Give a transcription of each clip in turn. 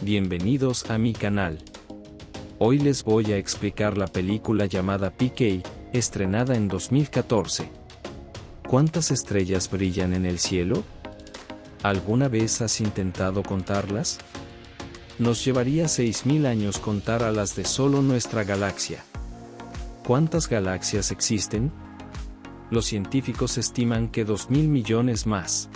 Bienvenidos a mi canal. Hoy les voy a explicar la película llamada PK, estrenada en 2014. ¿Cuántas estrellas brillan en el cielo? ¿Alguna vez has intentado contarlas? Nos llevaría 6.000 años contar a las de solo nuestra galaxia. ¿Cuántas galaxias existen? Los científicos estiman que 2.000 millones más.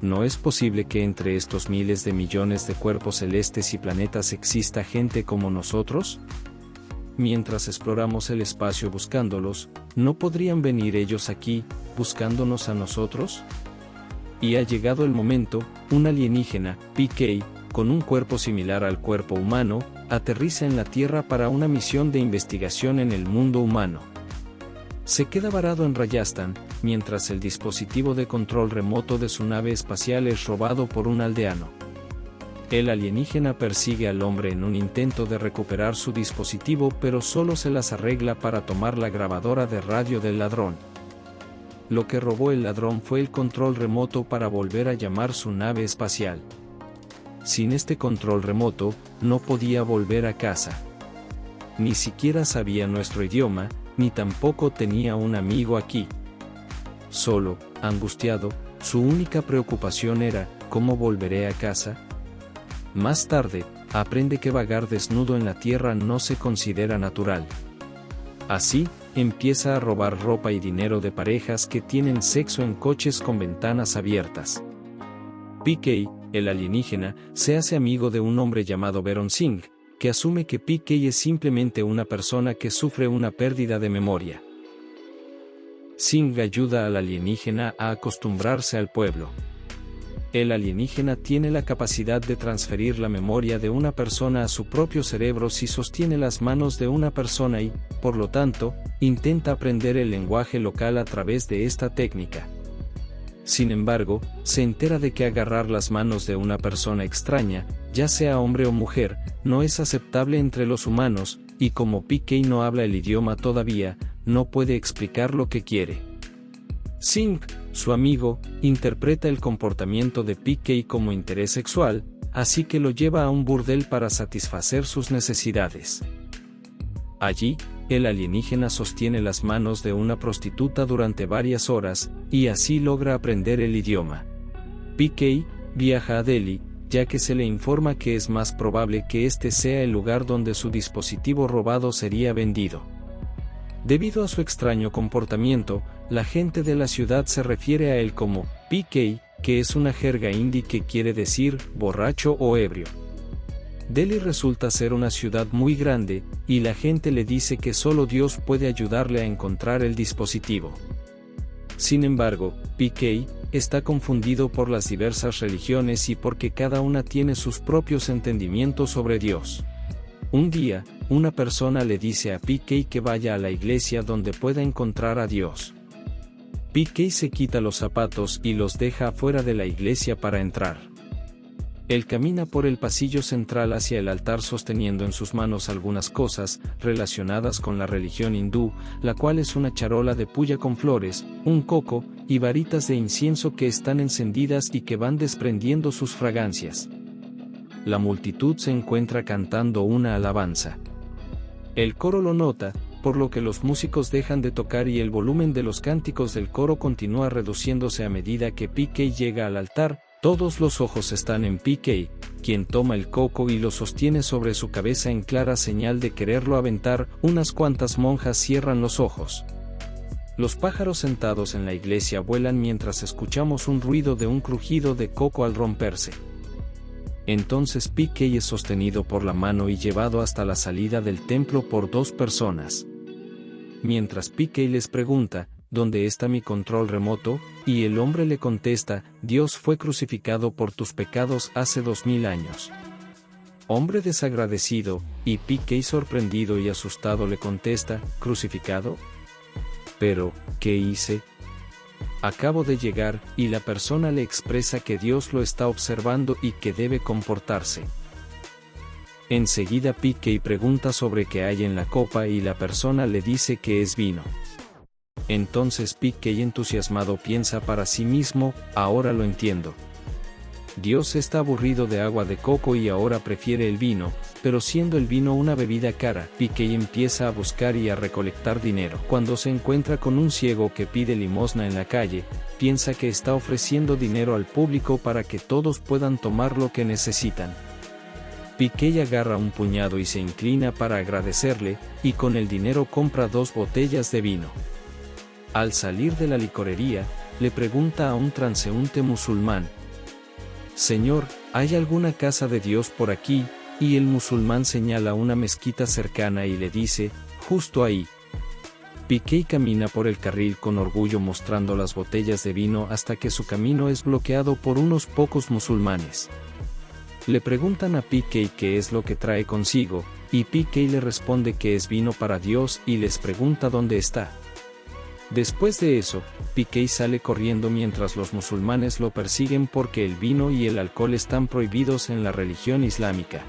¿No es posible que entre estos miles de millones de cuerpos celestes y planetas exista gente como nosotros? Mientras exploramos el espacio buscándolos, ¿no podrían venir ellos aquí, buscándonos a nosotros? Y ha llegado el momento, un alienígena, PK, con un cuerpo similar al cuerpo humano, aterriza en la Tierra para una misión de investigación en el mundo humano. Se queda varado en Rajasthan, mientras el dispositivo de control remoto de su nave espacial es robado por un aldeano. El alienígena persigue al hombre en un intento de recuperar su dispositivo, pero solo se las arregla para tomar la grabadora de radio del ladrón. Lo que robó el ladrón fue el control remoto para volver a llamar su nave espacial. Sin este control remoto, no podía volver a casa. Ni siquiera sabía nuestro idioma, ni tampoco tenía un amigo aquí. Solo, angustiado, su única preocupación era, ¿cómo volveré a casa? Más tarde, aprende que vagar desnudo en la tierra no se considera natural. Así, empieza a robar ropa y dinero de parejas que tienen sexo en coches con ventanas abiertas. PK, el alienígena, se hace amigo de un hombre llamado Veron Singh, que asume que PK es simplemente una persona que sufre una pérdida de memoria. Singh ayuda al alienígena a acostumbrarse al pueblo. El alienígena tiene la capacidad de transferir la memoria de una persona a su propio cerebro si sostiene las manos de una persona y, por lo tanto, intenta aprender el lenguaje local a través de esta técnica. Sin embargo, se entera de que agarrar las manos de una persona extraña, ya sea hombre o mujer, no es aceptable entre los humanos, y como PK no habla el idioma todavía, no puede explicar lo que quiere. Singh, su amigo, interpreta el comportamiento de PK como interés sexual, así que lo lleva a un burdel para satisfacer sus necesidades. Allí, el alienígena sostiene las manos de una prostituta durante varias horas, y así logra aprender el idioma. PK viaja a Delhi, ya que se le informa que es más probable que este sea el lugar donde su dispositivo robado sería vendido. Debido a su extraño comportamiento, la gente de la ciudad se refiere a él como PK, que es una jerga hindi que quiere decir borracho o ebrio. Delhi resulta ser una ciudad muy grande, y la gente le dice que solo Dios puede ayudarle a encontrar el dispositivo. Sin embargo, PK está confundido por las diversas religiones y porque cada una tiene sus propios entendimientos sobre Dios. Un día, una persona le dice a PK que vaya a la iglesia donde pueda encontrar a Dios. PK se quita los zapatos y los deja afuera de la iglesia para entrar. Él camina por el pasillo central hacia el altar sosteniendo en sus manos algunas cosas relacionadas con la religión hindú, la cual es una charola de puya con flores, un coco, y varitas de incienso que están encendidas y que van desprendiendo sus fragancias. La multitud se encuentra cantando una alabanza. El coro lo nota, por lo que los músicos dejan de tocar y el volumen de los cánticos del coro continúa reduciéndose a medida que PK llega al altar. Todos los ojos están en PK, quien toma el coco y lo sostiene sobre su cabeza en clara señal de quererlo aventar. Unas cuantas monjas cierran los ojos. Los pájaros sentados en la iglesia vuelan mientras escuchamos un ruido de un crujido de coco al romperse. Entonces PK es sostenido por la mano y llevado hasta la salida del templo por dos personas. Mientras PK les pregunta, ¿dónde está mi control remoto? Y el hombre le contesta, Dios fue crucificado por tus pecados hace 2000 años. Hombre desagradecido, y PK sorprendido y asustado le contesta, ¿crucificado? Pero, ¿qué hice? Acabo de llegar, y la persona le expresa que Dios lo está observando y que debe comportarse. Enseguida PK pregunta sobre qué hay en la copa y la persona le dice que es vino. Entonces PK entusiasmado piensa para sí mismo, ahora lo entiendo. Dios está aburrido de agua de coco y ahora prefiere el vino, pero siendo el vino una bebida cara, P.K. empieza a buscar y a recolectar dinero. Cuando se encuentra con un ciego que pide limosna en la calle, piensa que está ofreciendo dinero al público para que todos puedan tomar lo que necesitan. P.K. agarra un puñado y se inclina para agradecerle, y con el dinero compra 2 botellas de vino. Al salir de la licorería, le pregunta a un transeúnte musulmán: «Señor, ¿hay alguna casa de Dios por aquí?», y el musulmán señala una mezquita cercana y le dice: «Justo ahí». P.K. camina por el carril con orgullo mostrando las botellas de vino hasta que su camino es bloqueado por unos pocos musulmanes. Le preguntan a P.K. qué es lo que trae consigo, y P.K. le responde que es vino para Dios y les pregunta dónde está. Después de eso, P.K. sale corriendo mientras los musulmanes lo persiguen porque el vino y el alcohol están prohibidos en la religión islámica.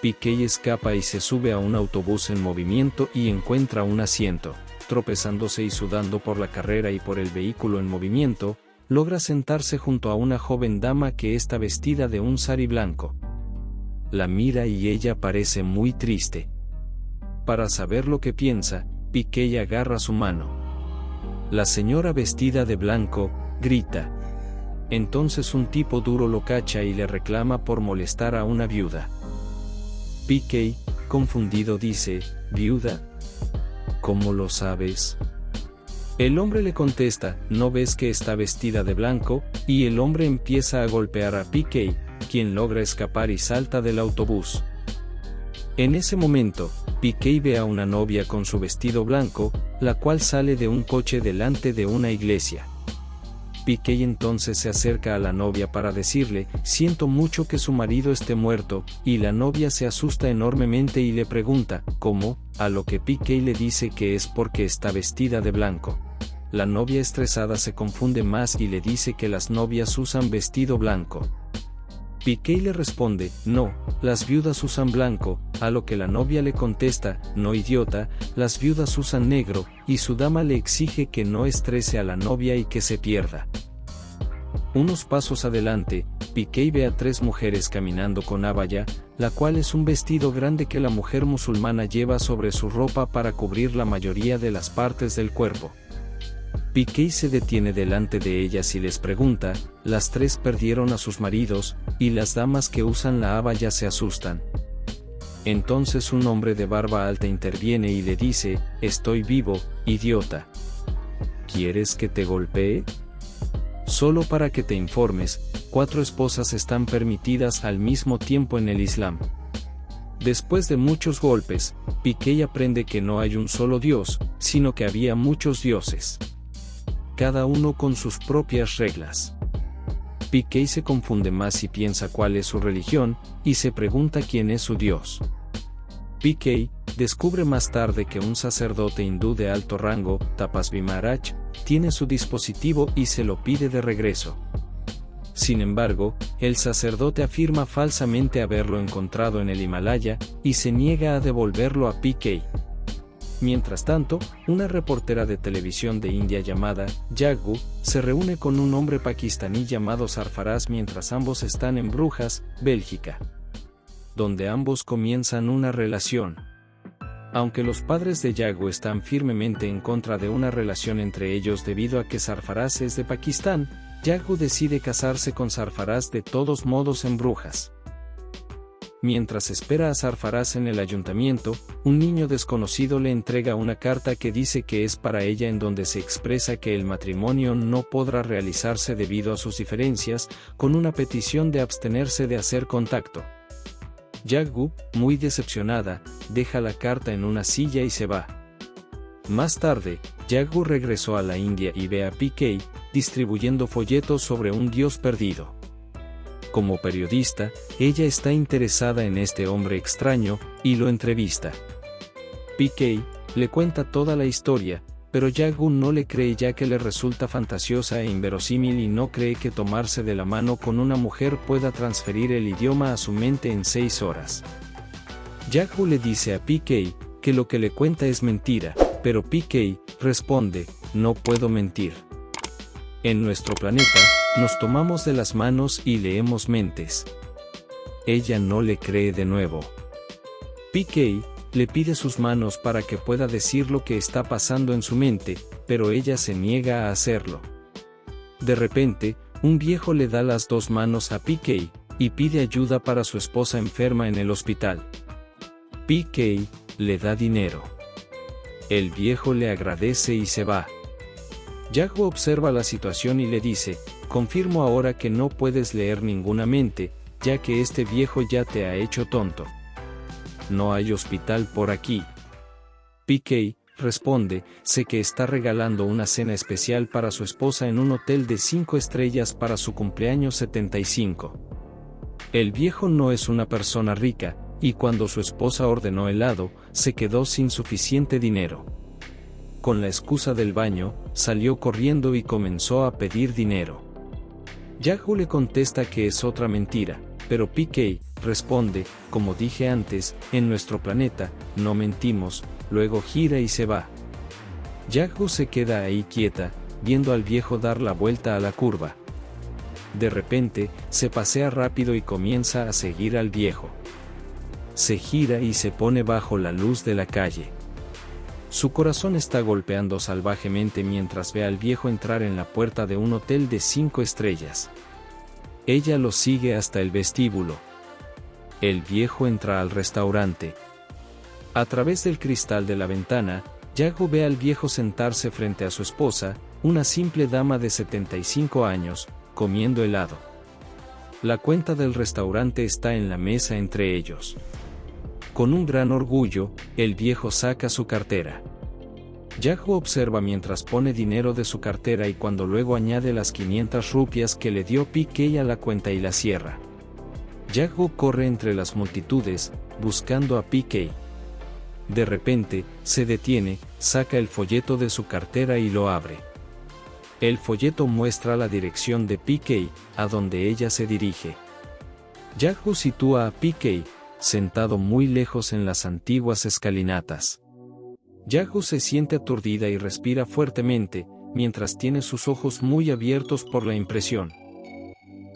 P.K. escapa y se sube a un autobús en movimiento y encuentra un asiento. Tropezándose y sudando por la carrera y por el vehículo en movimiento, logra sentarse junto a una joven dama que está vestida de un sari blanco. La mira y ella parece muy triste. Para saber lo que piensa, P.K. agarra su mano. La señora vestida de blanco grita. Entonces un tipo duro lo cacha y le reclama por molestar a una viuda. P.K., confundido, dice: «¿Viuda? ¿Cómo lo sabes?». El hombre le contesta: «¿No ves que está vestida de blanco?», y el hombre empieza a golpear a P.K., quien logra escapar y salta del autobús. En ese momento, P.K. ve a una novia con su vestido blanco, la cual sale de un coche delante de una iglesia. P.K. entonces se acerca a la novia para decirle: «Siento mucho que su marido esté muerto», y la novia se asusta enormemente y le pregunta: «¿Cómo?», a lo que P.K. le dice que es porque está vestida de blanco. La novia estresada se confunde más y le dice que las novias usan vestido blanco. P.K. le responde: «No, las viudas usan blanco», a lo que la novia le contesta: «No, idiota, las viudas usan negro», y su dama le exige que no estrese a la novia y que se pierda. Unos pasos adelante, P.K. ve a 3 mujeres caminando con abaya, la cual es un vestido grande que la mujer musulmana lleva sobre su ropa para cubrir la mayoría de las partes del cuerpo. P.K. se detiene delante de ellas y les pregunta: «¿Las 3 perdieron a sus maridos?», y las damas que usan la abaya se asustan. Entonces un hombre de barba alta interviene y le dice: «Estoy vivo, idiota. ¿Quieres que te golpee?». Solo para que te informes, 4 esposas están permitidas al mismo tiempo en el Islam. Después de muchos golpes, P.K. aprende que no hay un solo Dios, sino que había muchos dioses. Cada uno con sus propias reglas. P.K. se confunde más y piensa cuál es su religión, y se pregunta quién es su Dios. P.K. descubre más tarde que un sacerdote hindú de alto rango, Tapasvi Maharaj, tiene su dispositivo y se lo pide de regreso. Sin embargo, el sacerdote afirma falsamente haberlo encontrado en el Himalaya, y se niega a devolverlo a P.K. Mientras tanto, una reportera de televisión de India llamada Jaggu se reúne con un hombre pakistaní llamado Sarfaraz mientras ambos están en Brujas, Bélgica, donde ambos comienzan una relación. Aunque los padres de Jaggu están firmemente en contra de una relación entre ellos debido a que Sarfaraz es de Pakistán, Jaggu decide casarse con Sarfaraz de todos modos en Brujas. Mientras espera a Sarfaraz en el ayuntamiento, un niño desconocido le entrega una carta que dice que es para ella, en donde se expresa que el matrimonio no podrá realizarse debido a sus diferencias, con una petición de abstenerse de hacer contacto. Jaggu, muy decepcionada, deja la carta en una silla y se va. Más tarde, Jaggu regresó a la India y ve a P.K. distribuyendo folletos sobre un dios perdido. Como periodista, ella está interesada en este hombre extraño, y lo entrevista. P.K. le cuenta toda la historia, pero Jaggu no le cree ya que le resulta fantasiosa e inverosímil y no cree que tomarse de la mano con una mujer pueda transferir el idioma a su mente en 6 horas. Jaggu le dice a P.K. que lo que le cuenta es mentira, pero P.K. responde: «No puedo mentir. En nuestro planeta, Nos tomamos de las manos y leemos mentes. Ella no le cree de nuevo. PK le pide sus manos para que pueda decir lo que está pasando en su mente, pero ella se niega a hacerlo. De repente, un viejo le da las dos manos a PK y pide ayuda para su esposa enferma en el hospital. PK le da dinero. El viejo le agradece y se va. Jack observa la situación y le dice: confirmo ahora que no puedes leer ninguna mente, ya que este viejo ya te ha hecho tonto. No hay hospital por aquí. PK responde: sé que está regalando una cena especial para su esposa en un hotel de 5 estrellas para su cumpleaños 75. El viejo no es una persona rica, y cuando su esposa ordenó helado, se quedó sin suficiente dinero. Con la excusa del baño, salió corriendo y comenzó a pedir dinero. Yahoo le contesta que es otra mentira, pero PK responde: como dije antes, en nuestro planeta, no mentimos. Luego gira y se va. Yahoo se queda ahí quieta, viendo al viejo dar la vuelta a la curva. De repente, se pasea rápido y comienza a seguir al viejo. Se gira y se pone bajo la luz de la calle. Su corazón está golpeando salvajemente mientras ve al viejo entrar en la puerta de un hotel de 5 estrellas. Ella lo sigue hasta el vestíbulo. El viejo entra al restaurante. A través del cristal de la ventana, Yahoo ve al viejo sentarse frente a su esposa, una simple dama de 75 años, comiendo helado. La cuenta del restaurante está en la mesa entre ellos. Con un gran orgullo, el viejo saca su cartera. Yahoo observa mientras pone dinero de su cartera y cuando luego añade las 500 rupias que le dio PK a la cuenta y la cierra. Yahoo corre entre las multitudes, buscando a PK. De repente, se detiene, saca el folleto de su cartera y lo abre. El folleto muestra la dirección de PK, a donde ella se dirige. Yahoo sitúa a PK, sentado muy lejos en las antiguas escalinatas. Yahoo se siente aturdida y respira fuertemente, mientras tiene sus ojos muy abiertos por la impresión.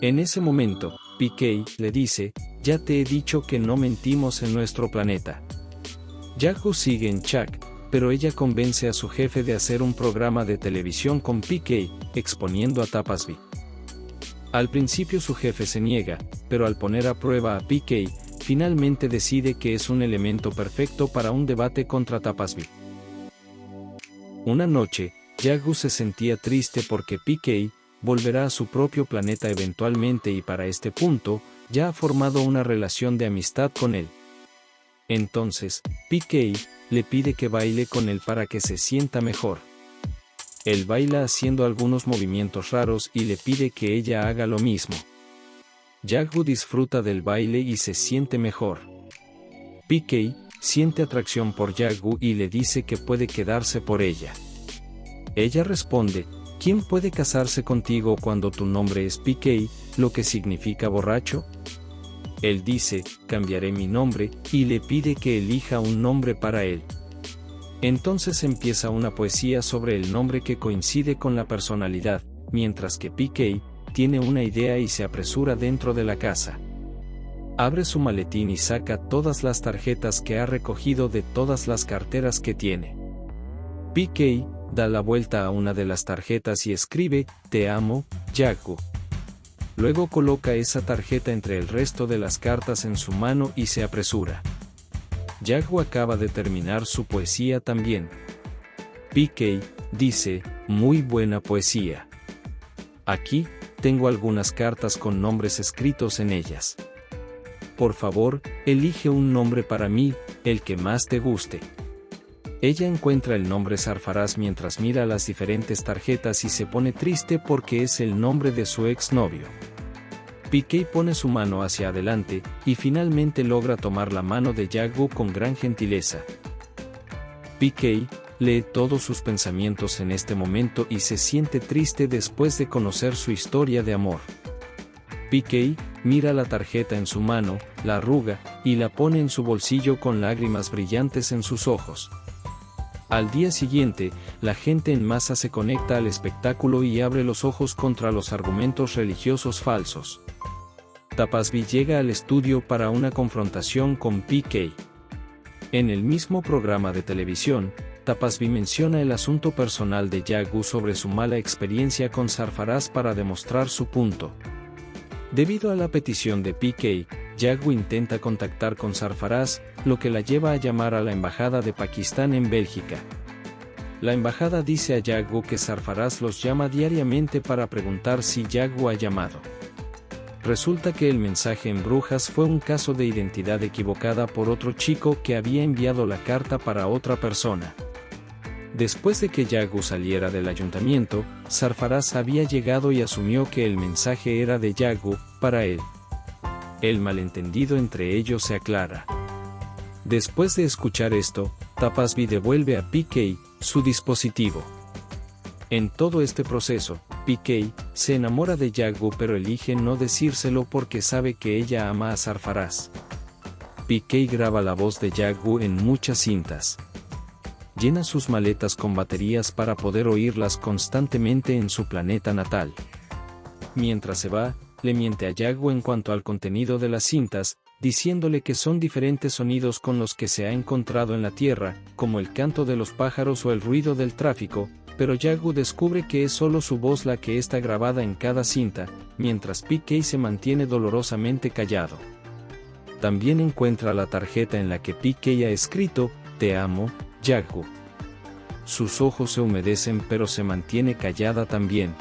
En ese momento, PK le dice: ya te he dicho que no mentimos en nuestro planeta. Yahoo sigue en shock, pero ella convence a su jefe de hacer un programa de televisión con PK, exponiendo a Tapasby. Al principio su jefe se niega, pero al poner a prueba a PK, finalmente decide que es un elemento perfecto para un debate contra Tapasby. Una noche, Yahoo se sentía triste porque PK volverá a su propio planeta eventualmente y para este punto, ya ha formado una relación de amistad con él. Entonces, PK le pide que baile con él para que se sienta mejor. Él baila haciendo algunos movimientos raros y le pide que ella haga lo mismo. Yahoo disfruta del baile y se siente mejor. PK siente atracción por Yahoo y le dice que puede quedarse por ella. Ella responde: ¿quién puede casarse contigo cuando tu nombre es PK, lo que significa borracho? Él dice: cambiaré mi nombre, y le pide que elija un nombre para él. Entonces empieza una poesía sobre el nombre que coincide con la personalidad, mientras que PK tiene una idea y se apresura dentro de la casa. Abre su maletín y saca todas las tarjetas que ha recogido de todas las carteras que tiene. PK da la vuelta a una de las tarjetas y escribe: te amo, Yahoo. Luego coloca esa tarjeta entre el resto de las cartas en su mano y se apresura. Yahoo acaba de terminar su poesía también. PK dice: muy buena poesía. Aquí, tengo algunas cartas con nombres escritos en ellas. Por favor, elige un nombre para mí, el que más te guste. Ella encuentra el nombre Sarfaraz mientras mira las diferentes tarjetas y se pone triste porque es el nombre de su exnovio. PK pone su mano hacia adelante, y finalmente logra tomar la mano de Yahoo con gran gentileza. PK lee todos sus pensamientos en este momento y se siente triste después de conocer su historia de amor. PK mira la tarjeta en su mano, la arruga, y la pone en su bolsillo con lágrimas brillantes en sus ojos. Al día siguiente, la gente en masa se conecta al espectáculo y abre los ojos contra los argumentos religiosos falsos. Tapasby llega al estudio para una confrontación con PK. En el mismo programa de televisión, Tapasby menciona el asunto personal de Jaggu sobre su mala experiencia con Sarfaraz para demostrar su punto. Debido a la petición de PK, Jaggu intenta contactar con Sarfaraz, lo que la lleva a llamar a la embajada de Pakistán en Bélgica. La embajada dice a Jaggu que Sarfaraz los llama diariamente para preguntar si Jaggu ha llamado. Resulta que el mensaje en Brujas fue un caso de identidad equivocada por otro chico que había enviado la carta para otra persona. Después de que Jaggu saliera del ayuntamiento, Sarfaraz había llegado y asumió que el mensaje era de Jaggu, para él. El malentendido entre ellos se aclara. Después de escuchar esto, Tapasby devuelve a PK su dispositivo. En todo este proceso, PK se enamora de Jaggu pero elige no decírselo porque sabe que ella ama a Sarfaraz. PK graba la voz de Jaggu en muchas cintas. Llena sus maletas con baterías para poder oírlas constantemente en su planeta natal. Mientras se va, le miente a Jaggu en cuanto al contenido de las cintas, diciéndole que son diferentes sonidos con los que se ha encontrado en la Tierra, como el canto de los pájaros o el ruido del tráfico, pero Jaggu descubre que es solo su voz la que está grabada en cada cinta, mientras PK se mantiene dolorosamente callado. También encuentra la tarjeta en la que PK ha escrito, "Te amo, Jaggu". Sus ojos se humedecen pero se mantiene callada también.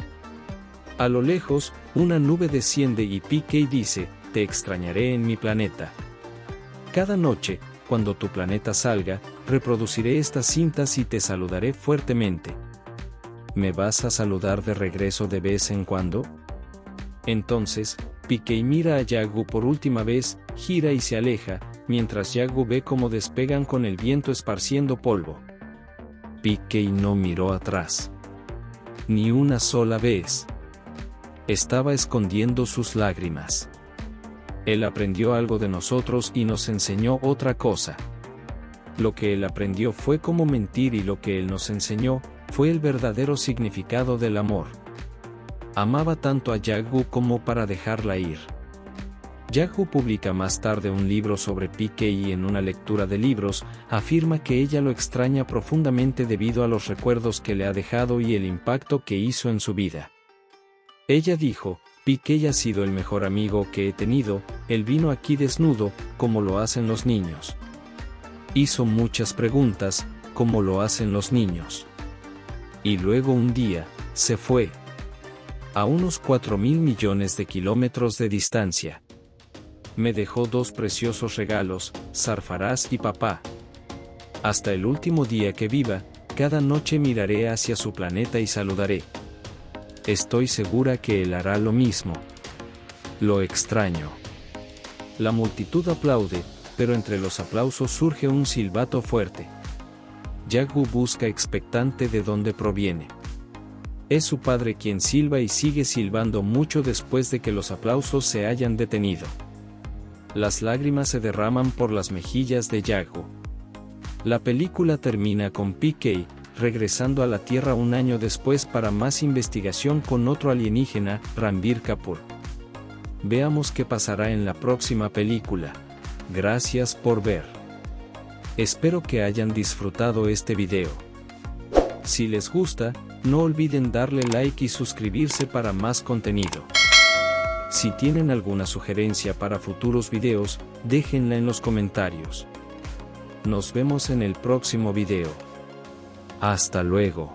A lo lejos, una nube desciende y PK dice, "Te extrañaré en mi planeta. Cada noche, cuando tu planeta salga, reproduciré estas cintas y te saludaré fuertemente. ¿Me vas a saludar de regreso de vez en cuando?". Entonces, PK mira a Jaggu por última vez, gira y se aleja, mientras Jaggu ve cómo despegan con el viento esparciendo polvo. PK no miró atrás. Ni una sola vez. Estaba escondiendo sus lágrimas. Él aprendió algo de nosotros y nos enseñó otra cosa. Lo que él aprendió fue cómo mentir y lo que él nos enseñó fue el verdadero significado del amor. Amaba tanto a Jaggu como para dejarla ir. Jaggu publica más tarde un libro sobre PK y en una lectura de libros, afirma que ella lo extraña profundamente debido a los recuerdos que le ha dejado y el impacto que hizo en su vida. Ella dijo, "PK ha sido el mejor amigo que he tenido, él vino aquí desnudo, como lo hacen los niños. Hizo muchas preguntas, como lo hacen los niños. Y luego un día, se fue. A unos 4.000 millones de kilómetros de distancia. Me dejó 2 preciosos regalos, Sarfaraz y papá. Hasta el último día que viva, cada noche miraré hacia su planeta y saludaré. Estoy segura que él hará lo mismo. Lo extraño". La multitud aplaude, pero entre los aplausos surge un silbato fuerte. Jaggu busca expectante de dónde proviene. Es su padre quien silba y sigue silbando mucho después de que los aplausos se hayan detenido. Las lágrimas se derraman por las mejillas de Jaggu. La película termina con PK regresando a la Tierra un año después para más investigación con otro alienígena, Ranbir Kapoor. Veamos qué pasará en la próxima película. Gracias por ver. Espero que hayan disfrutado este video. Si les gusta, no olviden darle like y suscribirse para más contenido. Si tienen alguna sugerencia para futuros videos, déjenla en los comentarios. Nos vemos en el próximo video. Hasta luego.